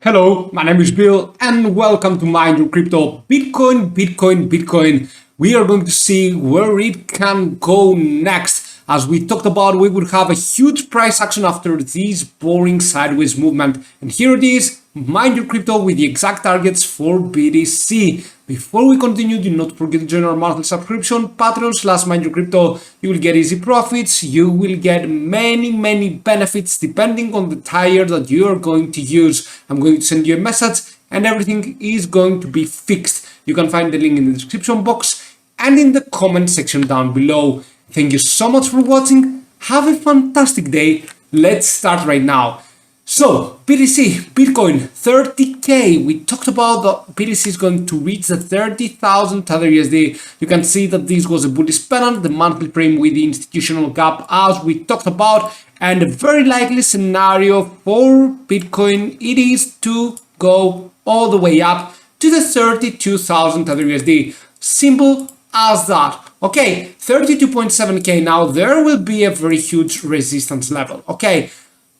Hello, my name is Bill and welcome to Mind Your Crypto. Bitcoin. We are going to see where it can go next. As we talked about, we would have a huge price action after this boring sideways movement. And here it is, Mind Your Crypto with the exact targets for BTC. Before we continue, do not forget to join our monthly subscription, Patreon/MindYourCrypto. You will get easy profits. You will get many benefits depending on the tier that you are going to use. I'm going to send you a message and everything is going to be fixed. You can find the link in the description box and in the comment section down below. Thank you so much for watching. Have a fantastic day. Let's start right now. So, BTC, Bitcoin, 30K. We talked about that BTC is going to reach the 30,000 Tether USD. You can see that this was a bullish pattern, the monthly frame with the institutional gap as we talked about. And a very likely scenario for Bitcoin, it is to go all the way up to the 32,000 Tether USD. Simple as that. Okay, 32.7K. Now, there will be a very huge resistance level. Okay.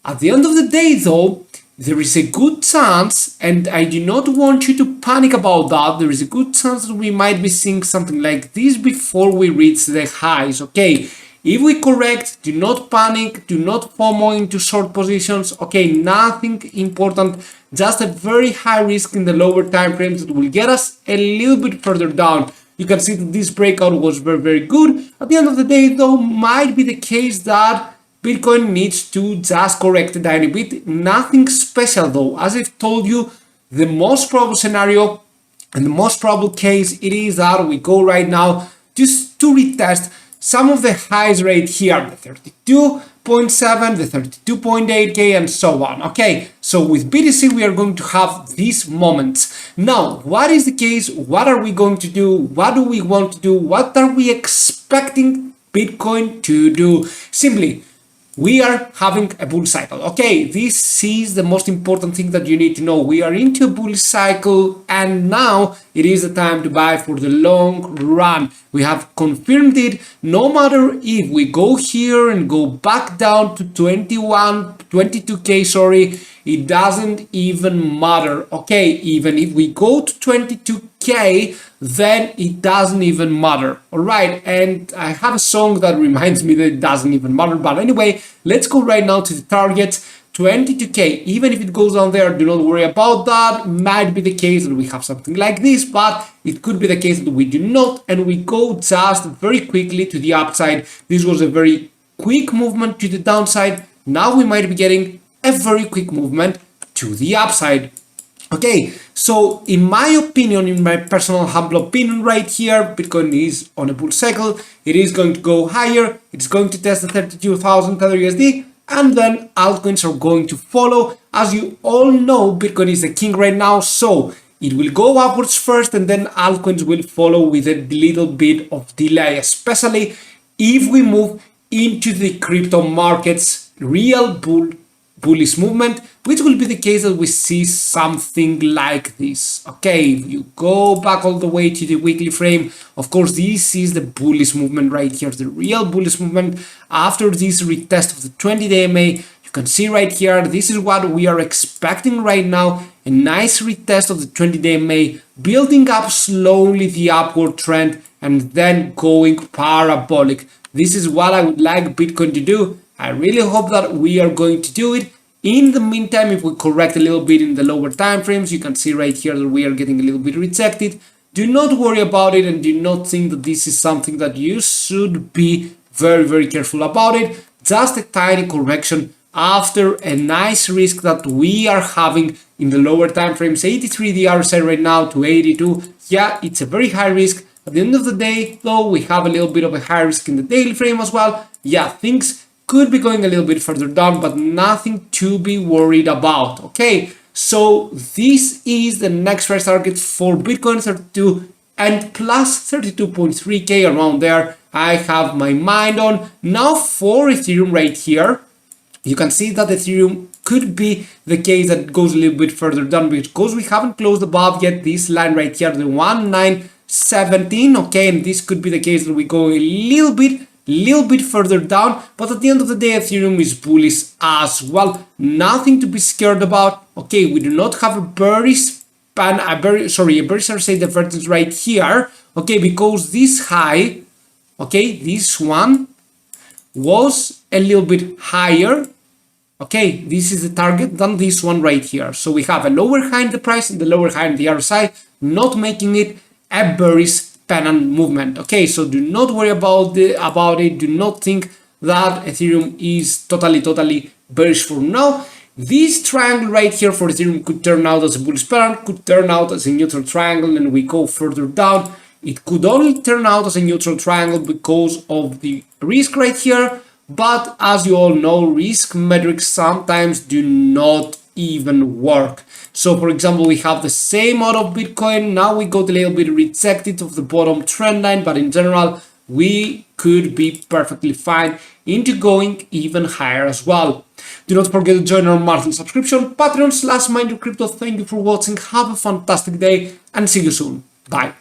At the end of the day, though, there is a good chance, and I do not want you to panic about that, there is a good chance that we might be seeing something like this before we reach the highs, okay? If we correct, do not panic, do not FOMO into short positions, okay? Nothing important, just a very high risk in the lower time frames that will get us a little bit further down. You can see that this breakout was very good. At the end of the day, though, might be the case that Bitcoin needs to just correct a tiny bit. Nothing special though. As I've told you, the most probable scenario and the most probable case it is that we go right now just to retest some of the highs right here, the 32.7, the 32.8K and so on. Okay, so with BTC we are going to have these moments. Now, what is the case? What are we going to do? What do we want to do? What are we expecting Bitcoin to do? Simply, we are having a bull cycle. Okay, this is the most important thing that you need to know. We are into a bull cycle and now it is the time to buy for the long run. We have confirmed it. No matter if we go here and go back down to 22K, sorry, it doesn't even matter. Okay, even if we go to 22K, then it doesn't even matter. All right, and I have a song that reminds me that it doesn't even matter. But anyway, let's go right now to the target. 22K, even if it goes down there, do not worry about that. Might be the case that we have something like this, but it could be the case that we do not, and we go just very quickly to the upside. This was a very quick movement to the downside. Now we might be getting a very quick movement to the upside. Okay, so in my opinion, in my personal humble opinion right here, Bitcoin is on a bull cycle. It is going to go higher. It's going to test the 32,000 Tether USD. And then altcoins are going to follow. As you all know, Bitcoin is the king right now, so it will go upwards first and then altcoins will follow with a little bit of delay, especially if we move into the crypto markets real bullish movement, which will be the case that we see something like this. Okay, if you go back all the way to the weekly frame, of course this is the bullish movement right here, the real bullish movement after this retest of the 20-day MA. You can see right here, this is what we are expecting right now, a nice retest of the 20-day MA, building up slowly the upward trend and then going parabolic. This is what I would like Bitcoin to do. I really hope that we are going to do it. In the meantime, if we correct a little bit in the lower time frames, you can see right here that we are getting a little bit rejected. Do not worry about it and do not think that this is something that you should be very careful about it. Just a tiny correction after a nice risk that we are having in the lower time frames. 83 the RSI right now to 82. Yeah, it's a very high risk. At the end of the day, though, we have a little bit of a high risk in the daily frame as well. Yeah, things could be going a little bit further down, but nothing to be worried about. Okay, so this is the next price target for Bitcoin, 32 and plus 32.3K around there. I have my mind on. Now for Ethereum right here, you can see that Ethereum could be the case that it goes a little bit further down because we haven't closed above yet this line right here, the 1917. Okay, and this could be the case that we go a little bit little bit further down, but at the end of the day, Ethereum is bullish as well. Nothing to be scared about. Okay, we do not have a bearish divergence right here. Okay, because this high, okay, this one was a little bit higher. Okay, this is the target than this one right here. So we have a lower high in the price and the lower high in the RSI, not making it a bearish pennant movement. Okay, so do not worry about it. Do not think that Ethereum is totally bearish for now. This triangle right here for Ethereum could turn out as a bullish pennant, could turn out as a neutral triangle, and we go further down. It could only turn out as a neutral triangle because of the risk right here. But as you all know, risk metrics sometimes do not even work. So for example, we have the same amount of Bitcoin. Now we got a little bit rejected of the bottom trend line, but in general, we could be perfectly fine into going even higher as well. Do not forget to join our monthly subscription, Patreon/MindYourCrypto. Thank you for watching. Have a fantastic day and see you soon. Bye.